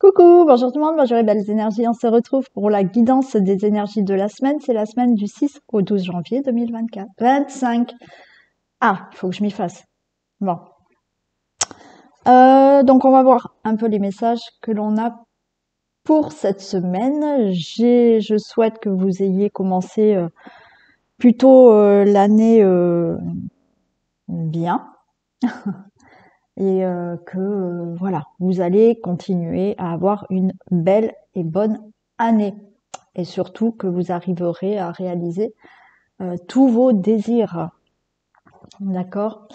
Coucou, bonjour tout le monde, bonjour les belles énergies. On se retrouve pour la guidance des énergies de la semaine. C'est la semaine du 6 au 12 janvier 2024. 25. Ah, il faut que je m'y fasse. Bon. Donc on va voir un peu les messages que l'on a pour cette semaine. Je souhaite que vous ayez commencé plutôt l'année bien. Et que voilà, vous allez continuer à avoir une belle et bonne année. Et surtout que vous arriverez à réaliser tous vos désirs. D'accord?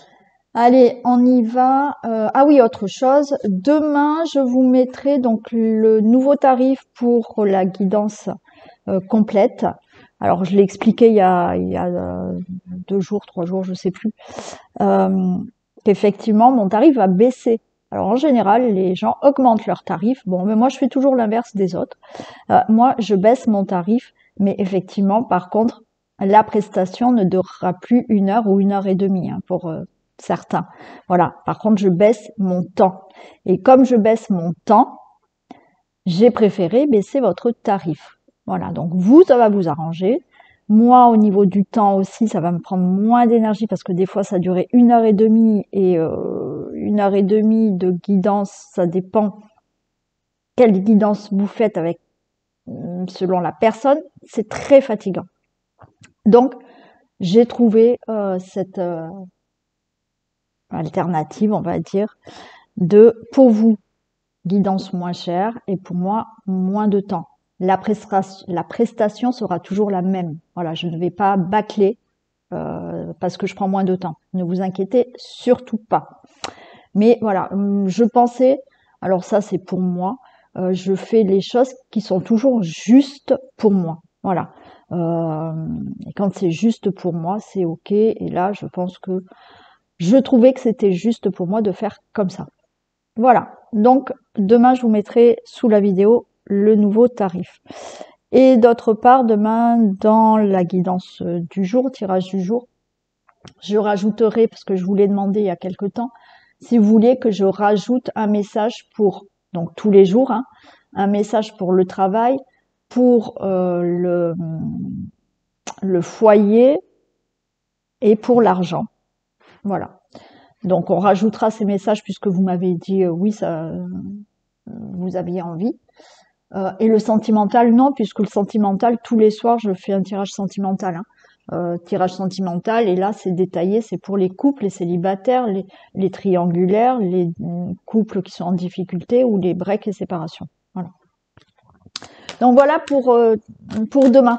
Allez, on y va. Ah oui, autre chose. Demain, je vous mettrai donc le nouveau tarif pour la guidance complète. Alors, je l'ai expliqué il y a 2 jours, 3 jours, je sais plus. Qu'effectivement, mon tarif va baisser. Alors, en général, les gens augmentent leur tarif. Bon, mais moi, je fais toujours l'inverse des autres. Moi, je baisse mon tarif, mais effectivement, par contre, la prestation ne durera plus 1 heure ou 1 heure et demie pour certains. Voilà. Par contre, je baisse mon temps. Et comme je baisse mon temps, j'ai préféré baisser votre tarif. Voilà. Donc vous, ça va vous arranger. Moi, au niveau du temps aussi, ça va me prendre moins d'énergie parce que des fois, ça durait 1 heure et demie et 1 heure et demie de guidance, ça dépend quelle guidance vous faites avec selon la personne, c'est très fatigant. Donc, j'ai trouvé cette alternative, on va dire, pour vous, guidance moins chère et pour moi, moins de temps. La prestation sera toujours la même. Voilà, je ne vais pas bâcler parce que je prends moins de temps. Ne vous inquiétez surtout pas. Mais voilà, je pensais, alors ça c'est pour moi, je fais les choses qui sont toujours justes pour moi. Voilà. Et quand c'est juste pour moi, c'est ok. Et là, je pense que je trouvais que c'était juste pour moi de faire comme ça. Voilà. Donc, demain, je vous mettrai sous la vidéo le nouveau tarif. Et d'autre part, demain, dans la guidance du jour, tirage du jour, je rajouterai, parce que je vous l'ai demandé il y a quelque temps, si vous voulez que je rajoute un message pour, donc tous les jours, un message pour le travail, pour le foyer et pour l'argent. Voilà. Donc on rajoutera ces messages puisque vous m'avez dit oui, ça, vous aviez envie. Et le sentimental, non, puisque le sentimental, tous les soirs, je fais un tirage sentimental. Tirage sentimental, et là, c'est détaillé, c'est pour les couples, les célibataires, les triangulaires, les couples qui sont en difficulté ou les breaks et séparations. Voilà. Donc voilà pour demain.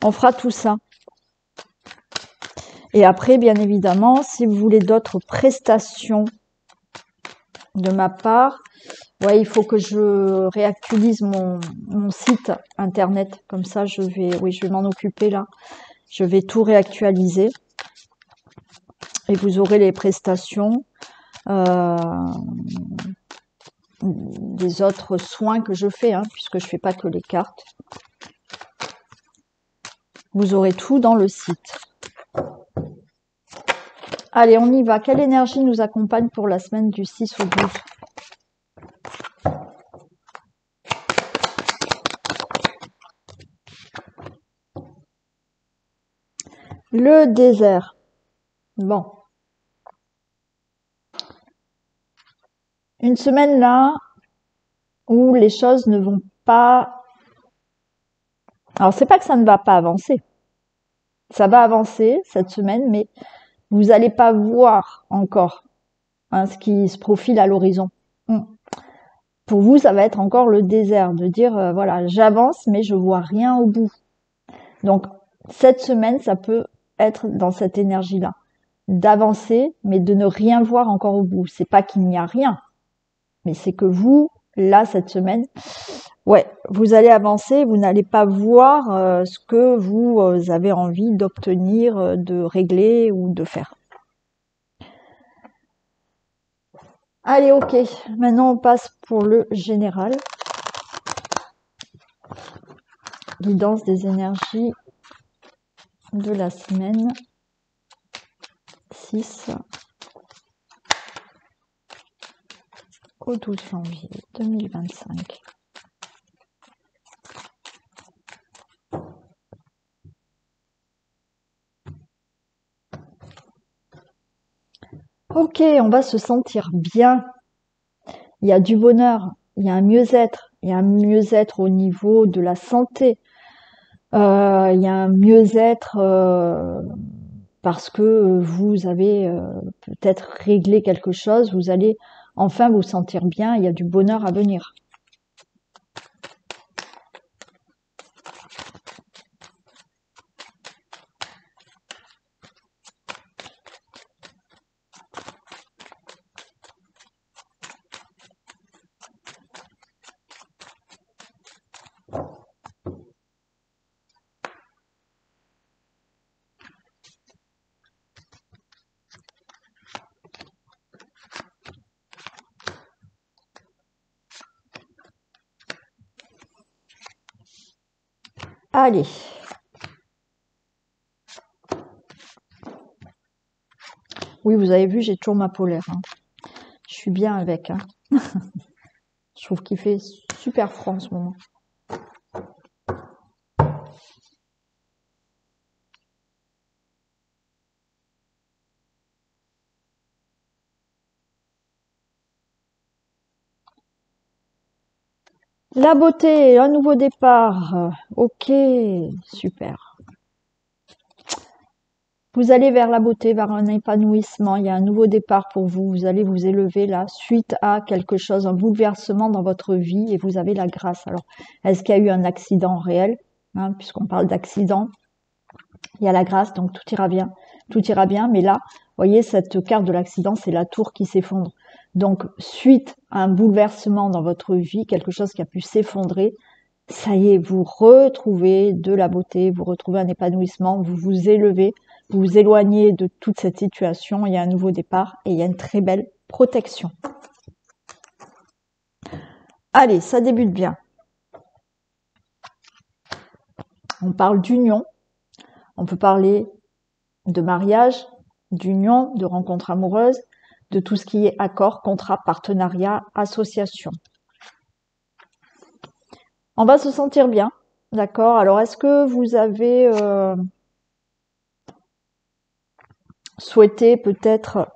On fera tout ça. Et après, bien évidemment, si vous voulez d'autres prestations de ma part, ouais, il faut que je réactualise mon site internet. Comme ça, je vais m'en occuper là. Je vais tout réactualiser. Et vous aurez les prestations des autres soins que je fais, puisque je fais pas que les cartes. Vous aurez tout dans le site. Allez, on y va. Quelle énergie nous accompagne pour la semaine du 6 au 12 ? Le désert. Bon. Une semaine là où les choses ne vont pas... Alors, c'est pas que ça ne va pas avancer. Ça va avancer cette semaine, mais vous n'allez pas voir encore ce qui se profile à l'horizon. Pour vous, ça va être encore le désert, de dire, voilà, j'avance, mais je vois rien au bout. Donc, cette semaine, ça peut être dans cette énergie-là. D'avancer, mais de ne rien voir encore au bout. C'est pas qu'il n'y a rien, mais c'est que vous, là, cette semaine, ouais, vous allez avancer, vous n'allez pas voir ce que vous avez envie d'obtenir, de régler ou de faire. Allez, ok. Maintenant, on passe pour le général. Guidance des énergies de la semaine 6 au 12 janvier 2025. Ok, on va se sentir bien. Il y a du bonheur, il y a un mieux-être. Il y a un mieux-être au niveau de la santé. Il y a un mieux-être parce que vous avez peut-être réglé quelque chose. Vous allez enfin vous sentir bien. Il y a du bonheur à venir. Allez. Oui, vous avez vu, j'ai toujours ma polaire. Hein. Je suis bien avec. Hein. Je trouve qu'il fait super froid en ce moment. La beauté, un nouveau départ. Ok, super. Vous allez vers la beauté, vers un épanouissement. Il y a un nouveau départ pour vous. Vous allez vous élever là suite à quelque chose, un bouleversement dans votre vie et vous avez la grâce. Alors, est-ce qu'il y a eu un accident réel, hein, puisqu'on parle d'accident? Il y a la grâce, donc tout ira bien. Tout ira bien, mais là, vous voyez, cette carte de l'accident, c'est la tour qui s'effondre. Donc, suite à un bouleversement dans votre vie, quelque chose qui a pu s'effondrer, ça y est, vous retrouvez de la beauté, vous retrouvez un épanouissement, vous vous élevez, vous vous éloignez de toute cette situation, il y a un nouveau départ et il y a une très belle protection. Allez, ça débute bien. On parle d'union, on peut parler de mariage, d'union, de rencontre amoureuse, de tout ce qui est accord, contrat, partenariat, association. On va se sentir bien, d'accord? Alors, est-ce que vous avez souhaité peut-être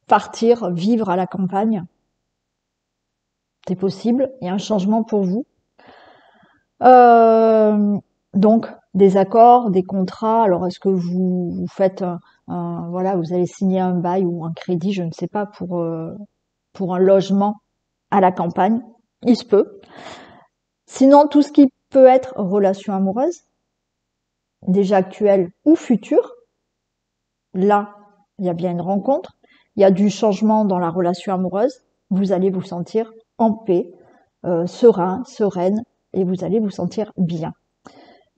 partir, vivre à la campagne? C'est possible, il y a un changement pour vous. Donc, des accords, des contrats. Alors, est-ce que vous faites voilà, vous allez signer un bail ou un crédit, je ne sais pas, pour un logement à la campagne? Il se peut. Sinon, tout ce qui peut être relation amoureuse, déjà actuelle ou future, là, il y a bien une rencontre, il y a du changement dans la relation amoureuse, vous allez vous sentir en paix, serein, sereine, et vous allez vous sentir bien.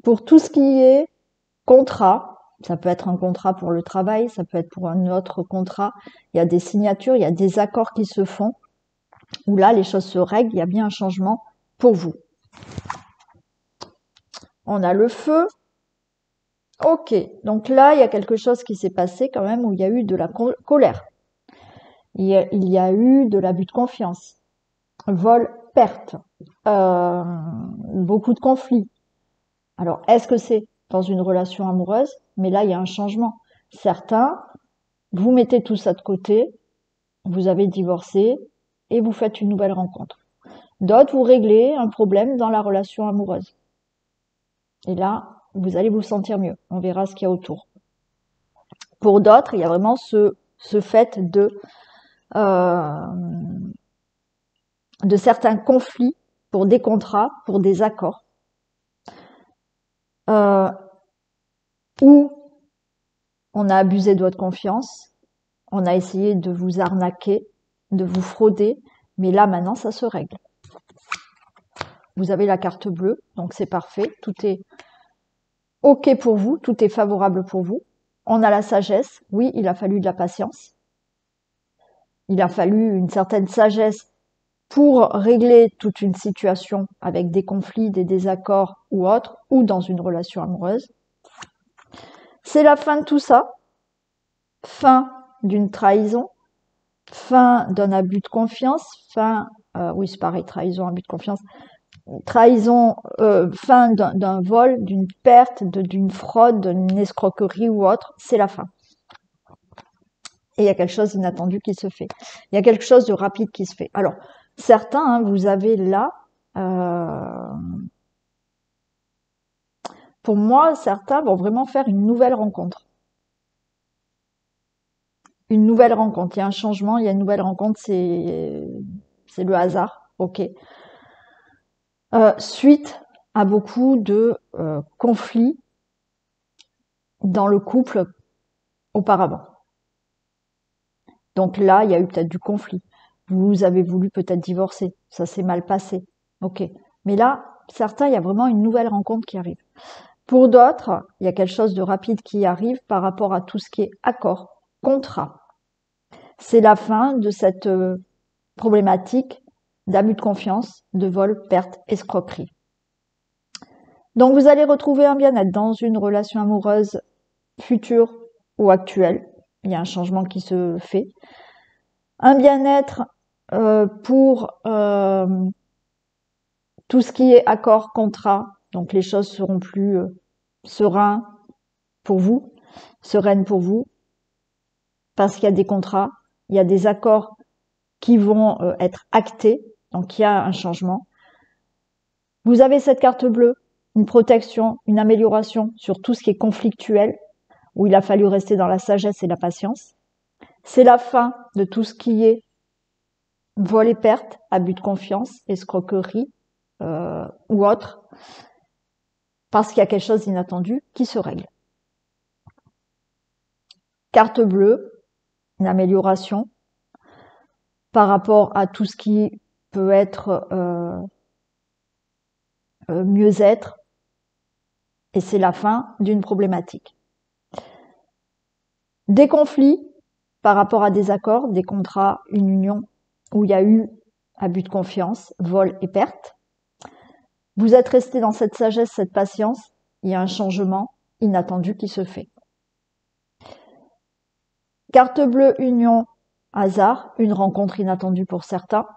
Pour tout ce qui est contrat, ça peut être un contrat pour le travail, ça peut être pour un autre contrat, il y a des signatures, il y a des accords qui se font, où là, les choses se règlent, il y a bien un changement pour vous. On a le feu. Ok, donc là, il y a quelque chose qui s'est passé quand même où il y a eu de la colère. Il y a eu de l'abus de confiance, vol, perte, beaucoup de conflits. Alors, est-ce que c'est dans une relation amoureuse? Mais là, il y a un changement. Certains, vous mettez tout ça de côté, vous avez divorcé et vous faites une nouvelle rencontre. D'autres, vous réglez un problème dans la relation amoureuse. Et là, vous allez vous sentir mieux. On verra ce qu'il y a autour. Pour d'autres, il y a vraiment ce fait de certains conflits pour des contrats, pour des accords, où on a abusé de votre confiance, on a essayé de vous arnaquer, de vous frauder, mais là maintenant ça se règle. Vous avez la carte bleue, donc c'est parfait, tout est ok pour vous, tout est favorable pour vous. On a la sagesse, oui, il a fallu de la patience, il a fallu une certaine sagesse pour régler toute une situation avec des conflits, des désaccords ou autres, ou dans une relation amoureuse. C'est la fin de tout ça, fin d'une trahison, fin d'un abus de confiance, fin, oui c'est pareil, trahison, abus de confiance, trahison, fin d'un vol, d'une perte, d'une fraude, d'une escroquerie ou autre, c'est la fin. Et il y a quelque chose d'inattendu qui se fait. Il y a quelque chose de rapide qui se fait. Alors, certains, hein, vous avez là, pour moi, certains vont vraiment faire une nouvelle rencontre. Une nouvelle rencontre. Il y a un changement, il y a une nouvelle rencontre, c'est le hasard, ok. Suite à beaucoup de conflits dans le couple auparavant. Donc là, il y a eu peut-être du conflit. Vous avez voulu peut-être divorcer, ça s'est mal passé, ok. Mais là, certains, il y a vraiment une nouvelle rencontre qui arrive. Pour d'autres, il y a quelque chose de rapide qui arrive par rapport à tout ce qui est accord, contrat. C'est la fin de cette problématique d'abus de confiance, de vol, perte, escroquerie. Donc vous allez retrouver un bien-être dans une relation amoureuse future ou actuelle. Il y a un changement qui se fait. Un bien-être pour tout ce qui est accord, contrat. Donc les choses seront plus sereines pour vous, sereines pour vous, parce qu'il y a des contrats, il y a des accords qui vont être actés. Donc il y a un changement. Vous avez cette carte bleue, une protection, une amélioration sur tout ce qui est conflictuel, où il a fallu rester dans la sagesse et la patience. C'est la fin de tout ce qui est vol et perte, abus de confiance, escroquerie ou autre, parce qu'il y a quelque chose d'inattendu qui se règle. Carte bleue, une amélioration par rapport à tout ce qui peut être mieux-être, et c'est la fin d'une problématique. Des conflits par rapport à des accords, des contrats, une union où il y a eu abus de confiance, vol et perte. Vous êtes resté dans cette sagesse, cette patience, il y a un changement inattendu qui se fait. Carte bleue, union, hasard, une rencontre inattendue pour certains.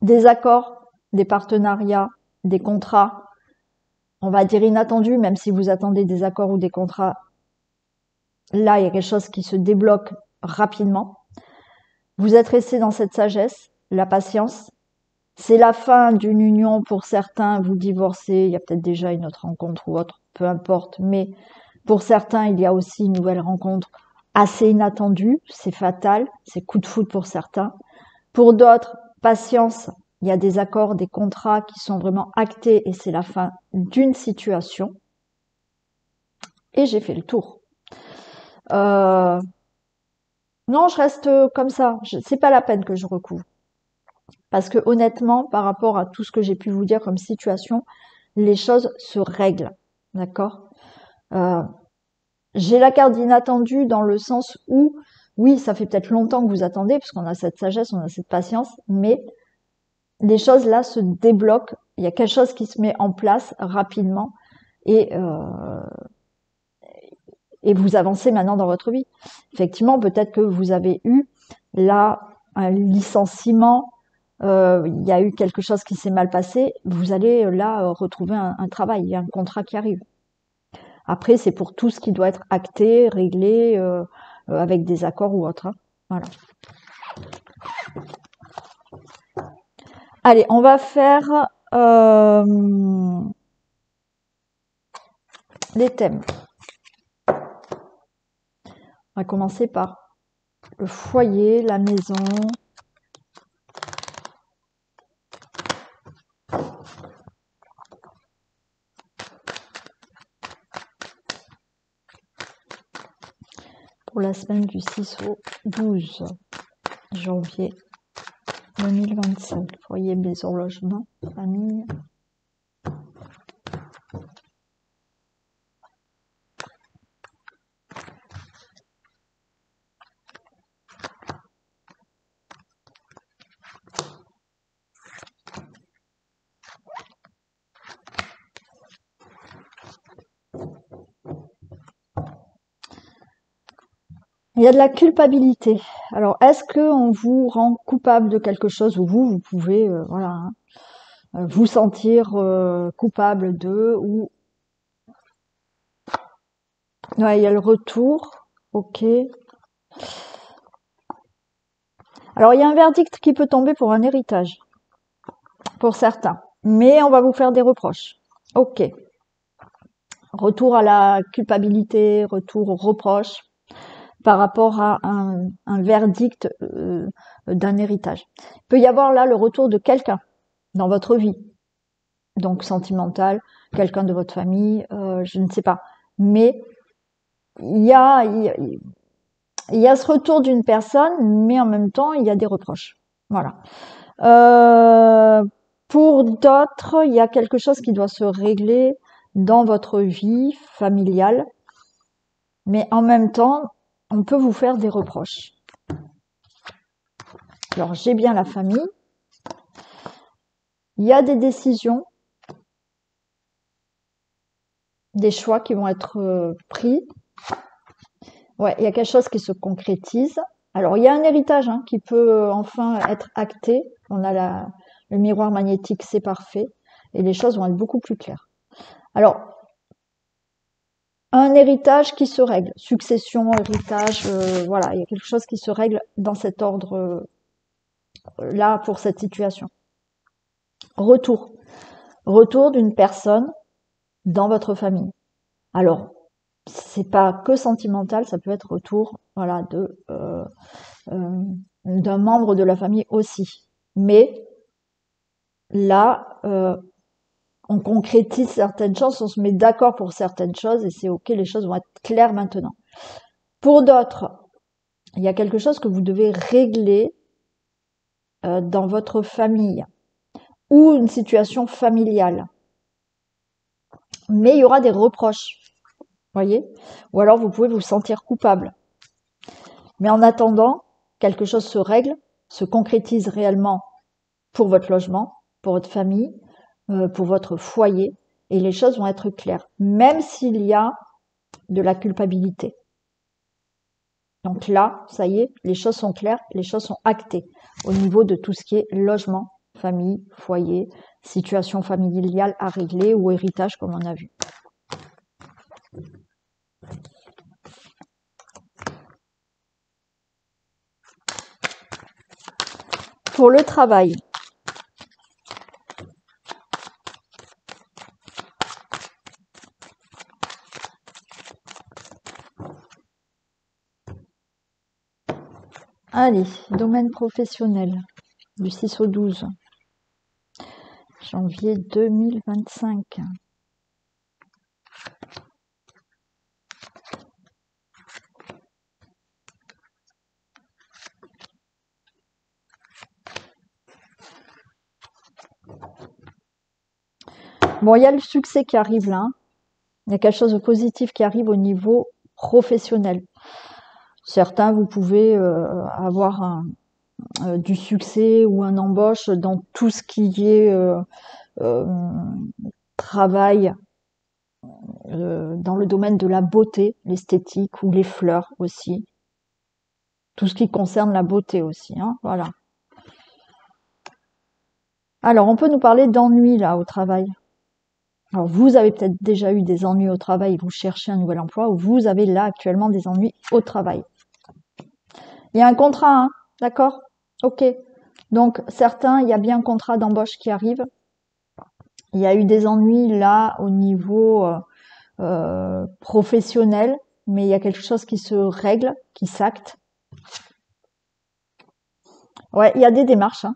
Des accords, des partenariats, des contrats, on va dire inattendus, même si vous attendez des accords ou des contrats. Là, il y a quelque chose qui se débloque rapidement. Vous êtes resté dans cette sagesse, la patience. C'est la fin d'une union pour certains, vous divorcez, il y a peut-être déjà une autre rencontre ou autre, peu importe. Mais pour certains, il y a aussi une nouvelle rencontre assez inattendue, c'est fatal, c'est coup de foudre pour certains. Pour d'autres, patience, il y a des accords, des contrats qui sont vraiment actés et c'est la fin d'une situation. Et j'ai fait le tour. Non, je reste comme ça. C'est pas la peine que je recouvre. Parce que honnêtement, par rapport à tout ce que j'ai pu vous dire comme situation, les choses se règlent. D'accord J'ai la carte d'inattendu dans le sens où, oui, ça fait peut-être longtemps que vous attendez, puisqu'on a cette sagesse, on a cette patience, mais les choses là se débloquent. Il y a quelque chose qui se met en place rapidement et vous avancez maintenant dans votre vie. Effectivement, peut-être que vous avez eu là un licenciement, il y a eu quelque chose qui s'est mal passé, vous allez là retrouver un travail, il y a un contrat qui arrive. Après, c'est pour tout ce qui doit être acté, réglé, avec des accords ou autre. Hein. Voilà. Allez, on va faire les thèmes. On va commencer par le foyer, la maison. Pour la semaine du 6 au 12 janvier 2025. Foyer, maison, logement, famille. Il y a de la culpabilité. Alors, est-ce qu'on vous rend coupable de quelque chose ou vous pouvez, voilà, hein, vous sentir coupable de ou ouais, il y a le retour. Ok. Alors, il y a un verdict qui peut tomber pour un héritage, pour certains, mais on va vous faire des reproches. Ok. Retour à la culpabilité, retour aux reproches par rapport à un verdict d'un héritage. Il peut y avoir là le retour de quelqu'un dans votre vie, donc sentimental, quelqu'un de votre famille, je ne sais pas. Mais il y a, il y a ce retour d'une personne, mais en même temps, il y a des reproches. Voilà. Pour d'autres, il y a quelque chose qui doit se régler dans votre vie familiale, mais en même temps, on peut vous faire des reproches. Alors, j'ai bien la famille. Il y a des décisions, des choix qui vont être pris. Ouais, il y a quelque chose qui se concrétise. Alors, il y a un héritage hein, qui peut enfin être acté. On a le miroir magnétique, c'est parfait. Et les choses vont être beaucoup plus claires. Alors, un héritage qui se règle. Succession, héritage, voilà. Il y a quelque chose qui se règle dans cet ordre-là pour cette situation. Retour. Retour d'une personne dans votre famille. Alors, c'est pas que sentimental, ça peut être retour, voilà, d'un membre de la famille aussi. Mais là, on concrétise certaines choses, on se met d'accord pour certaines choses et c'est ok, les choses vont être claires maintenant. Pour d'autres, il y a quelque chose que vous devez régler dans votre famille ou une situation familiale. Mais il y aura des reproches, voyez, ou alors vous pouvez vous sentir coupable. Mais en attendant, quelque chose se règle, se concrétise réellement pour votre logement, pour votre famille, pour votre foyer, et les choses vont être claires, même s'il y a de la culpabilité. Donc là, ça y est, les choses sont claires, les choses sont actées au niveau de tout ce qui est logement, famille, foyer, situation familiale à régler ou héritage comme on a vu. Pour le travail, allez, domaine professionnel, du 6 au 12, janvier 2025. Bon, il y a le succès qui arrive là. Il y a quelque chose de positif qui arrive au niveau professionnel. Certains, vous pouvez avoir du succès ou un embauche dans tout ce qui est travail dans le domaine de la beauté, l'esthétique ou les fleurs aussi. Tout ce qui concerne la beauté aussi, hein, voilà. Alors, on peut nous parler d'ennui là au travail. Alors, vous avez peut-être déjà eu des ennuis au travail, vous cherchez un nouvel emploi, ou vous avez là actuellement des ennuis au travail. Il y a un contrat, hein, d'accord? Ok. Donc, certains, il y a bien un contrat d'embauche qui arrive. Il y a eu des ennuis là au niveau professionnel, mais il y a quelque chose qui se règle, qui s'acte. Ouais, il y a des démarches, hein.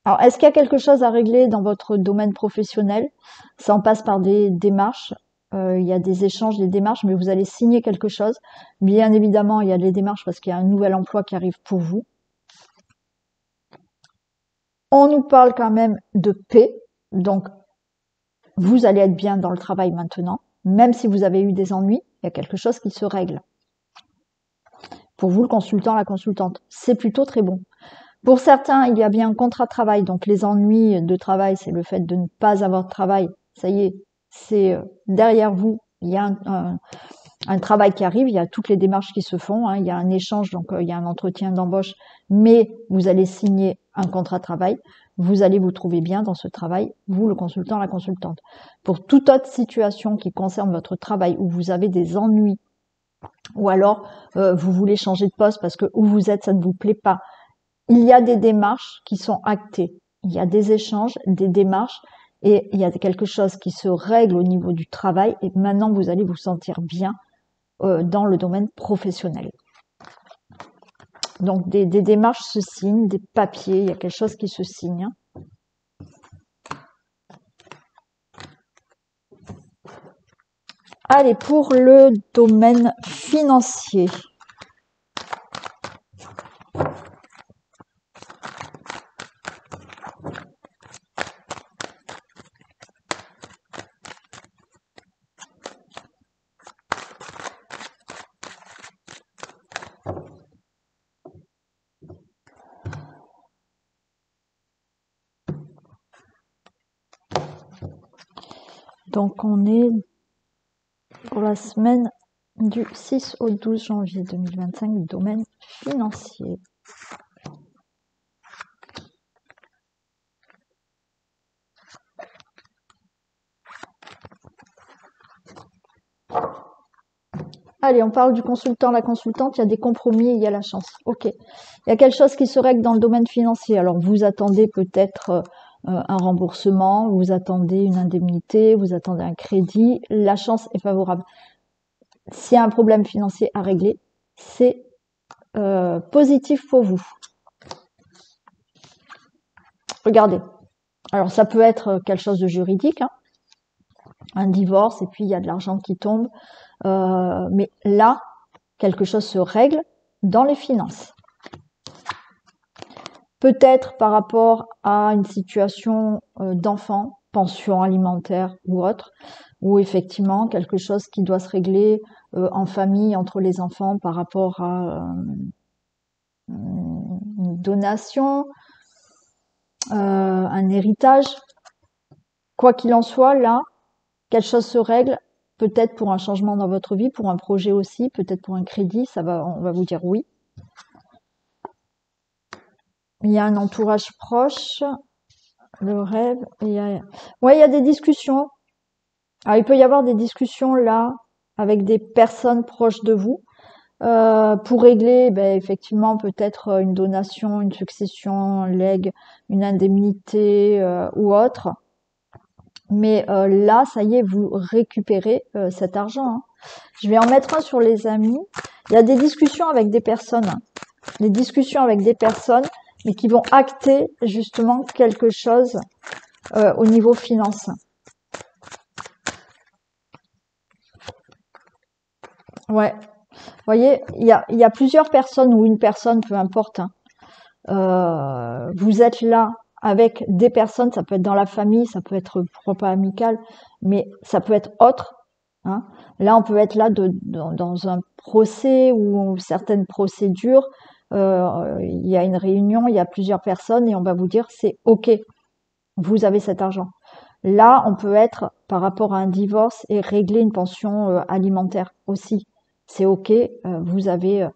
Alors, est-ce qu'il y a quelque chose à régler dans votre domaine professionnel? Ça en passe par des démarches. Il y a des échanges, des démarches, mais vous allez signer quelque chose. Bien évidemment, il y a les démarches parce qu'il y a un nouvel emploi qui arrive pour vous. On nous parle quand même de paix. Donc, vous allez être bien dans le travail maintenant. Même si vous avez eu des ennuis, il y a quelque chose qui se règle. Pour vous, le consultant, la consultante, c'est plutôt très bon. Pour certains, il y a bien un contrat de travail. Donc, les ennuis de travail, c'est le fait de ne pas avoir de travail. Ça y est, c'est derrière vous. Il y a un travail qui arrive, il y a toutes les démarches qui se font, hein, il y a un échange, donc il y a un entretien d'embauche, mais vous allez signer un contrat de travail, vous allez vous trouver bien dans ce travail, vous, le consultant, la consultante. Pour toute autre situation qui concerne votre travail, où vous avez des ennuis, ou alors vous voulez changer de poste parce que où vous êtes, ça ne vous plaît pas, il y a des démarches qui sont actées, il y a des échanges, des démarches, et il y a quelque chose qui se règle au niveau du travail, et maintenant vous allez vous sentir bien dans le domaine professionnel. Donc des démarches se signent, des papiers, il y a quelque chose qui se signe. Allez, pour le domaine financier. Donc on est pour la semaine du 6 au 12 janvier 2025, domaine financier. Allez, on parle du consultant, la consultante, il y a des compromis, il y a la chance. Ok. Il y a quelque chose qui se règle dans le domaine financier. Alors, vous attendez peut-être un remboursement, vous attendez une indemnité, vous attendez un crédit. La chance est favorable. S'il y a un problème financier à régler, c'est positif pour vous. Regardez. Alors, ça peut être quelque chose de juridique, hein, un divorce, et puis il y a de l'argent qui tombe. Mais là, quelque chose se règle dans les finances. Peut-être par rapport à une situation d'enfant, pension alimentaire ou autre, ou effectivement quelque chose qui doit se régler en famille entre les enfants par rapport à une donation, un héritage. Quoi qu'il en soit, là, quelque chose se règle, peut-être pour un changement dans votre vie, pour un projet aussi, peut-être pour un crédit, on va vous dire oui. Il y a un entourage proche, le rêve, il y a des discussions. Alors, il peut y avoir des discussions là, avec des personnes proches de vous, pour régler, effectivement, peut-être une donation, une succession, un legs, une indemnité ou autre. Mais là, ça y est, vous récupérez cet argent. Hein. Je vais en mettre un sur les amis. Il y a des discussions avec des personnes. Des discussions avec des personnes, mais qui vont acter justement quelque chose au niveau finance. Ouais. Vous voyez, il y a plusieurs personnes ou une personne, peu importe. Hein. Vous êtes là avec des personnes, ça peut être dans la famille, ça peut être pourquoi pas amical, mais ça peut être autre. Hein. Là, on peut être là dans un procès ou certaines procédures. Il y a une réunion, il y a plusieurs personnes et on va vous dire c'est OK, vous avez cet argent. Là, on peut être par rapport à un divorce et régler une pension alimentaire aussi. C'est OK, vous avez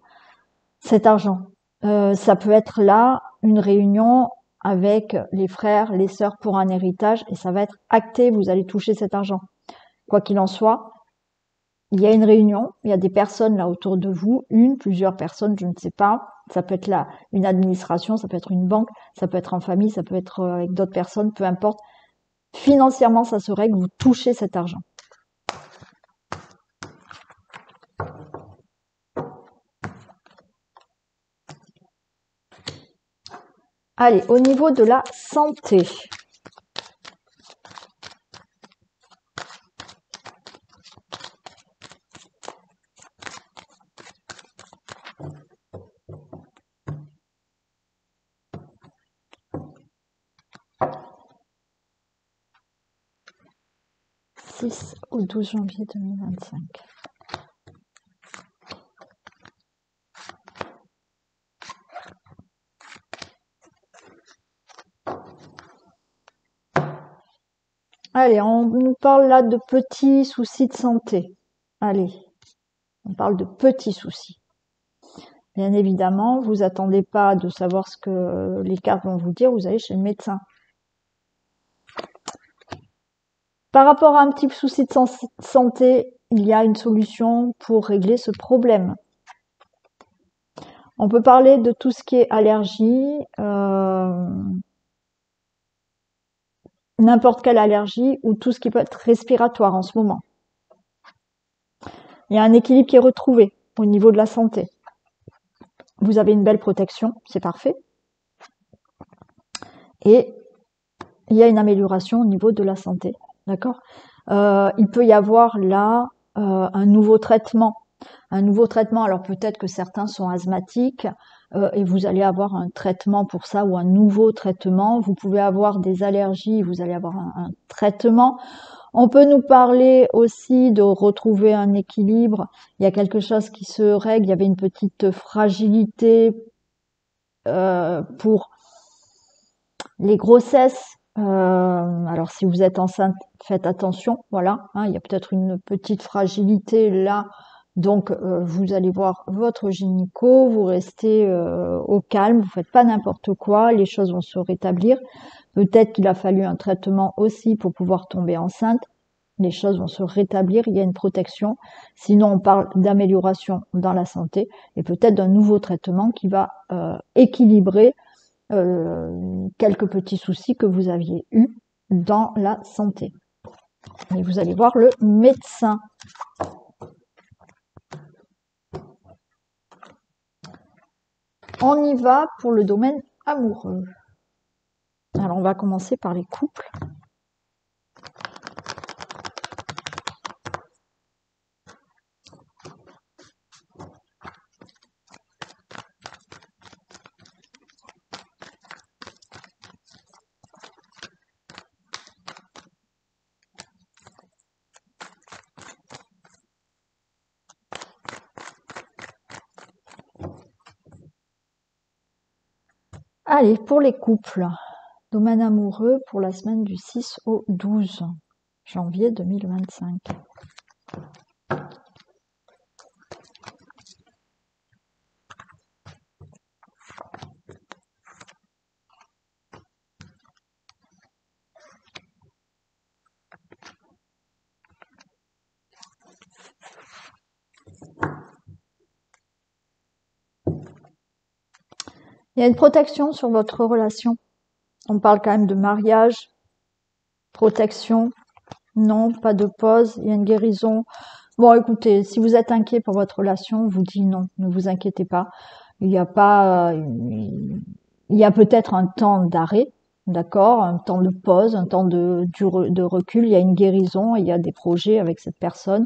cet argent. Ça peut être là une réunion avec les frères, les sœurs pour un héritage et ça va être acté, vous allez toucher cet argent. Quoi qu'il en soit, il y a une réunion, il y a des personnes là autour de vous, plusieurs personnes, je ne sais pas. Ça peut être là une administration, ça peut être une banque, ça peut être en famille, ça peut être avec d'autres personnes, peu importe. Financièrement, ça se règle, vous touchez cet argent. Allez, au niveau de la santé. Au 12 janvier 2025. Allez, on nous parle là de petits soucis de santé. Allez, On parle de petits soucis. Bien évidemment, vous attendez pas de savoir ce que les cartes vont vous dire, vous allez chez le médecin. Par rapport à un petit souci de santé, il y a une solution pour régler ce problème. On peut parler de tout ce qui est allergie, n'importe quelle allergie ou tout ce qui peut être respiratoire en ce moment. Il y a un équilibre qui est retrouvé au niveau de la santé. Vous avez une belle protection, c'est parfait. Et il y a une amélioration au niveau de la santé, d'accord. Il peut y avoir là un nouveau traitement. Alors peut-être que certains sont asthmatiques et vous allez avoir un traitement pour ça ou un nouveau traitement. Vous pouvez avoir des allergies, vous allez avoir un traitement. On peut nous parler aussi de retrouver un équilibre. Il y a quelque chose qui se règle. Il y avait une petite fragilité pour les grossesses. Alors si vous êtes enceinte, faites attention. Voilà, hein, il y a peut-être une petite fragilité là. Donc vous allez voir votre gynéco, vous restez au calme, vous faites pas n'importe quoi, les choses vont se rétablir. Peut-être qu'il a fallu un traitement aussi pour pouvoir tomber enceinte. Les choses vont se rétablir, il y a une protection. Sinon, on parle d'amélioration dans la santé et peut-être d'un nouveau traitement qui va équilibrer quelques petits soucis que vous aviez eus dans la santé. Et vous allez voir le médecin. On y va pour le domaine amoureux. Alors, on va commencer par les couples. Allez, pour les couples, domaine amoureux pour la semaine du 6 au 12 janvier 2025. Il y a une protection sur votre relation. On parle quand même de mariage, protection, non, pas de pause, il y a une guérison. Bon, écoutez, si vous êtes inquiet pour votre relation, je vous dis non, ne vous inquiétez pas. Il y a pas, il y a peut-être un temps d'arrêt, d'accord, un temps de pause, un temps de recul. Il y a une guérison, il y a des projets avec cette personne,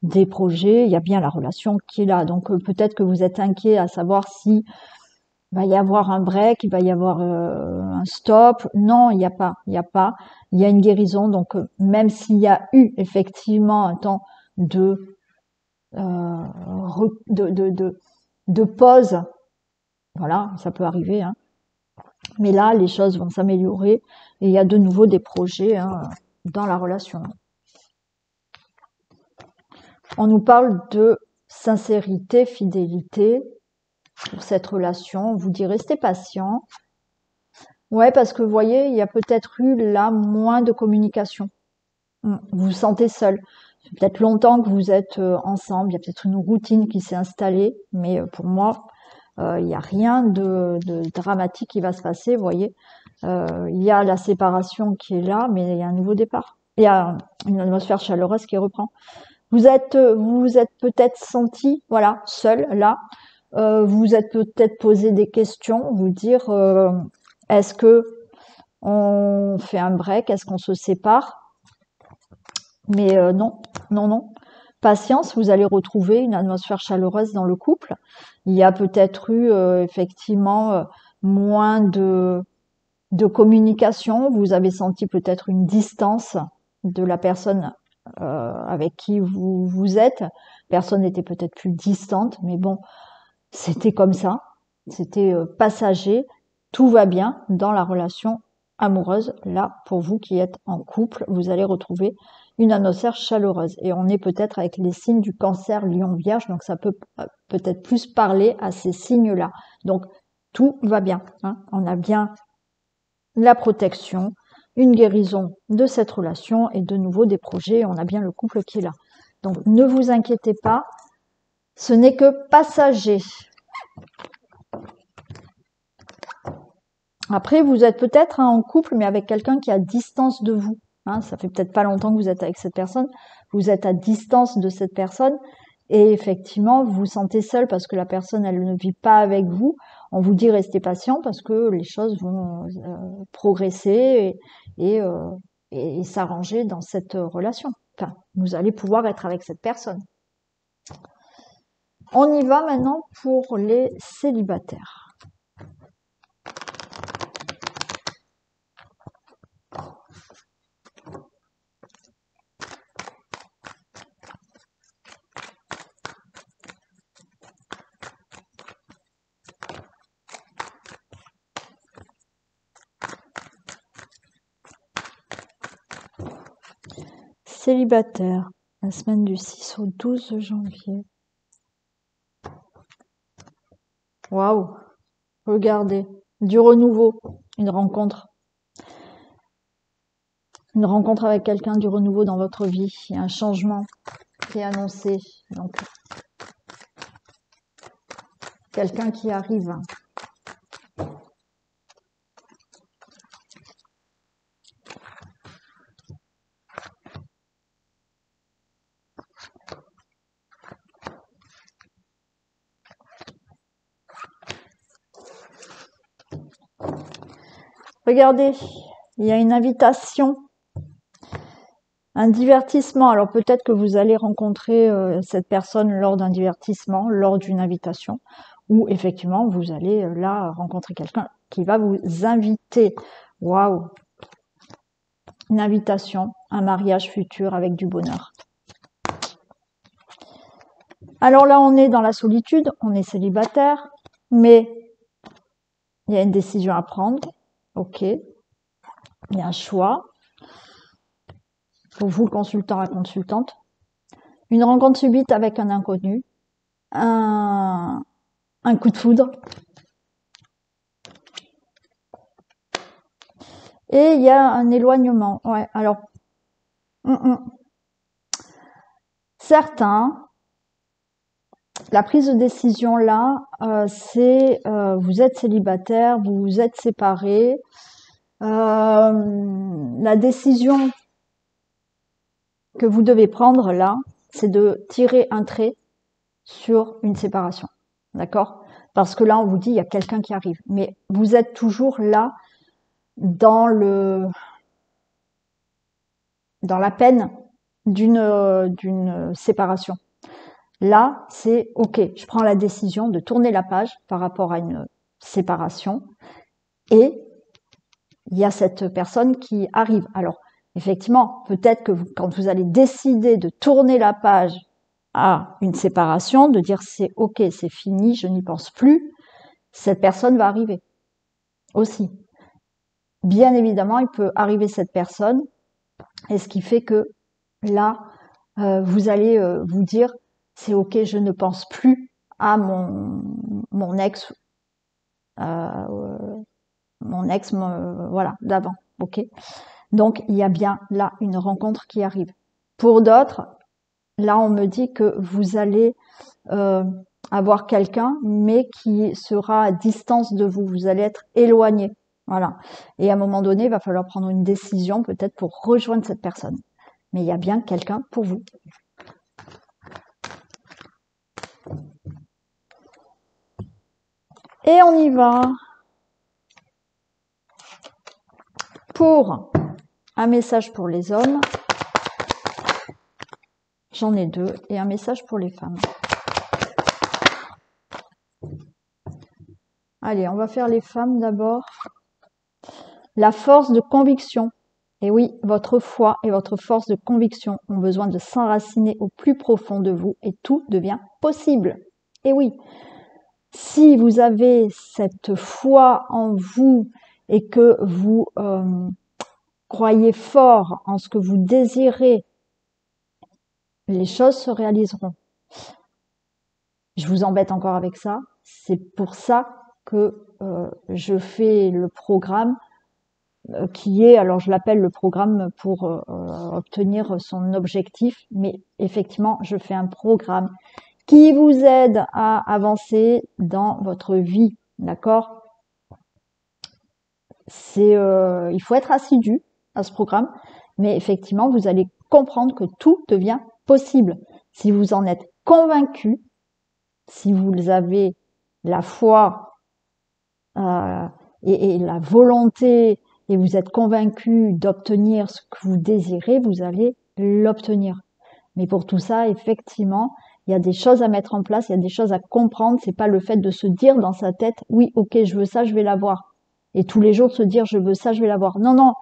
des projets. Il y a bien la relation qui est là. Donc peut-être que vous êtes inquiet à savoir si il va y avoir un break, il va y avoir un stop. Non, il n'y a pas. Il y a une guérison. Donc, même s'il y a eu effectivement un temps de pause, voilà, ça peut arriver. Hein. Mais là, les choses vont s'améliorer et il y a de nouveau des projets dans la relation. On nous parle de sincérité, fidélité. Pour cette relation, on vous dit restez patient. Ouais, parce que vous voyez, il y a peut-être eu là moins de communication. Vous vous sentez seul. C'est peut-être longtemps que vous êtes ensemble, il y a peut-être une routine qui s'est installée, mais pour moi, il n'y a rien de dramatique qui va se passer, vous voyez. Il y a la séparation qui est là, mais il y a un nouveau départ. Il y a une atmosphère chaleureuse qui reprend. Vous êtes peut-être senti, voilà, seul là. Vous êtes peut-être posé des questions, vous dire est-ce que on fait un break, est-ce qu'on se sépare? Mais non. Patience, vous allez retrouver une atmosphère chaleureuse dans le couple. Il y a peut-être eu effectivement moins de communication. Vous avez senti peut-être une distance de la personne avec qui vous êtes. Personne n'était peut-être plus distante, mais bon, c'était comme ça, c'était passager, tout va bien dans la relation amoureuse. Là, pour vous qui êtes en couple, vous allez retrouver une atmosphère chaleureuse. Et on est peut-être avec les signes du Cancer, Lion, Vierge, donc ça peut peut-être plus parler à ces signes-là. Donc, tout va bien. Hein. On a bien la protection, une guérison de cette relation et de nouveau des projets. On a bien le couple qui est là. Donc, ne vous inquiétez pas, ce n'est que passager. Après, vous êtes peut-être en couple, mais avec quelqu'un qui est à distance de vous. Hein, ça fait peut-être pas longtemps que vous êtes avec cette personne. Vous êtes à distance de cette personne. Et effectivement, vous vous sentez seul parce que la personne, elle ne vit pas avec vous. On vous dit restez patient parce que les choses vont progresser et s'arranger dans cette relation. Enfin, vous allez pouvoir être avec cette personne. On y va maintenant pour les célibataires. Célibataire, la semaine du 6 au 12 janvier. Waouh! Regardez, du renouveau, une rencontre. Une rencontre avec quelqu'un, du renouveau dans votre vie. Il y a un changement qui est annoncé. Donc, quelqu'un qui arrive. Regardez, il y a une invitation, un divertissement. Alors peut-être que vous allez rencontrer cette personne lors d'un divertissement, lors d'une invitation, ou effectivement vous allez là rencontrer quelqu'un qui va vous inviter. Waouh! Une invitation, un mariage futur avec du bonheur. Alors là, on est dans la solitude, on est célibataire, mais il y a une décision à prendre. Ok, il y a un choix. Pour vous, consultant à consultante. Une rencontre subite avec un inconnu. Un coup de foudre. Et il y a un éloignement. Ouais, alors, certains, la prise de décision là, c'est vous êtes célibataire, vous vous êtes séparés. La décision que vous devez prendre là, c'est de tirer un trait sur une séparation. D'accord? Parce que là, on vous dit, il y a quelqu'un qui arrive. Mais vous êtes toujours là dans la peine d'une séparation. Là, c'est ok, je prends la décision de tourner la page par rapport à une séparation et il y a cette personne qui arrive. Alors, effectivement, peut-être que quand vous allez décider de tourner la page à une séparation, de dire c'est ok, c'est fini, je n'y pense plus, cette personne va arriver aussi. Bien évidemment, il peut arriver cette personne, et ce qui fait que là, vous allez vous dire c'est ok, je ne pense plus à mon ex, voilà, d'avant, ok. Donc il y a bien là une rencontre qui arrive. Pour d'autres, là on me dit que vous allez avoir quelqu'un, mais qui sera à distance de vous. Vous allez être éloigné, voilà. Et à un moment donné, il va falloir prendre une décision peut-être pour rejoindre cette personne. Mais il y a bien quelqu'un pour vous. Et on y va pour un message pour les hommes. J'en ai deux. Et un message pour les femmes. Allez, on va faire les femmes d'abord. La force de conviction. Et oui, votre foi et votre force de conviction ont besoin de s'enraciner au plus profond de vous et tout devient possible. Et oui, si vous avez cette foi en vous et que vous croyez fort en ce que vous désirez les choses se réaliseront. Je vous embête encore avec ça. C'est pour ça que je fais le programme qui est, alors je l'appelle le programme pour obtenir son objectif, mais effectivement, je fais un programme qui vous aide à avancer dans votre vie, d'accord? Il faut être assidu à ce programme, mais effectivement, vous allez comprendre que tout devient possible. Si vous en êtes convaincu, si vous avez la foi et la volonté et vous êtes convaincu d'obtenir ce que vous désirez, vous allez l'obtenir. Mais pour tout ça, effectivement, il y a des choses à mettre en place, il y a des choses à comprendre. C'est pas le fait de se dire dans sa tête, oui, ok, je veux ça, je vais l'avoir. Et tous les jours de se dire, je veux ça, je vais l'avoir. Non, non,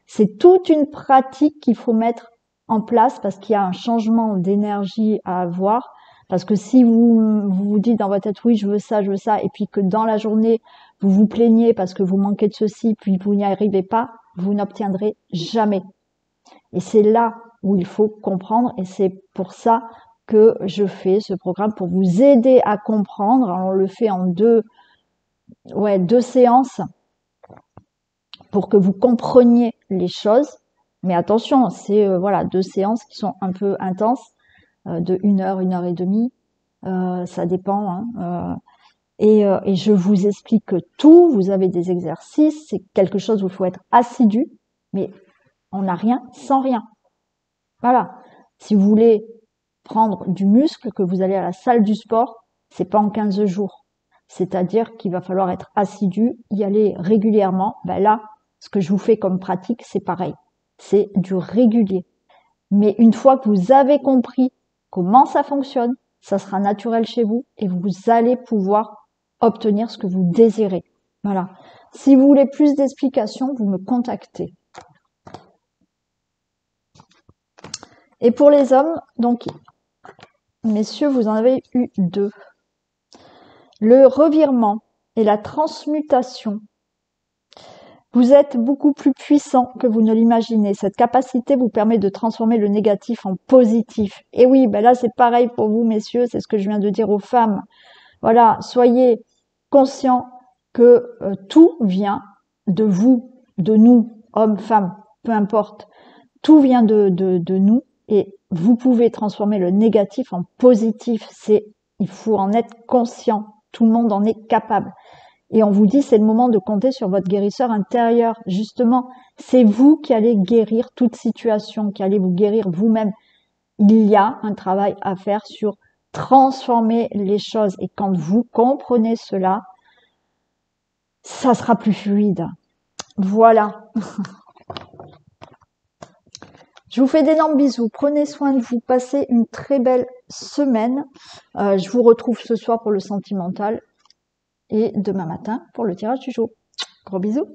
c'est toute une pratique qu'il faut mettre en place parce qu'il y a un changement d'énergie à avoir. Parce que si vous dites dans votre tête, oui, je veux ça, et puis que dans la journée, vous vous plaignez parce que vous manquez de ceci, puis vous n'y arrivez pas, vous n'obtiendrez jamais. Et c'est là où il faut comprendre, et c'est pour ça que je fais ce programme, pour vous aider à comprendre. Alors, on le fait en deux séances pour que vous compreniez les choses. Mais attention, c'est 2 séances qui sont un peu intenses, de 1 heure et demie, ça dépend. Hein, et je vous explique tout. Vous avez des exercices, c'est quelque chose où il faut être assidu, mais on n'a rien sans rien. Voilà. Si vous voulez prendre du muscle, que vous allez à la salle du sport, c'est pas en 15 jours. C'est-à-dire qu'il va falloir être assidu, y aller régulièrement. Ben là, ce que je vous fais comme pratique, c'est pareil. C'est du régulier. Mais une fois que vous avez compris comment ça fonctionne, ça sera naturel chez vous et vous allez pouvoir obtenir ce que vous désirez. Voilà. Si vous voulez plus d'explications, vous me contactez. Et pour les hommes, donc, messieurs, vous en avez eu 2. Le revirement et la transmutation. Vous êtes beaucoup plus puissant que vous ne l'imaginez. Cette capacité vous permet de transformer le négatif en positif. Et oui, ben là, c'est pareil pour vous, messieurs. C'est ce que je viens de dire aux femmes. Voilà, soyez conscients que tout vient de vous, de nous, hommes, femmes, peu importe. Tout vient de nous et vous pouvez transformer le négatif en positif. Il faut en être conscient. Tout le monde en est capable. Et on vous dit, c'est le moment de compter sur votre guérisseur intérieur. Justement, c'est vous qui allez guérir toute situation, qui allez vous guérir vous-même. Il y a un travail à faire sur transformer les choses. Et quand vous comprenez cela, ça sera plus fluide. Voilà. Je vous fais d'énormes bisous. Prenez soin de vous. Passez une très belle semaine. Je vous retrouve ce soir pour le sentimental et demain matin pour le tirage du jour. Gros bisous.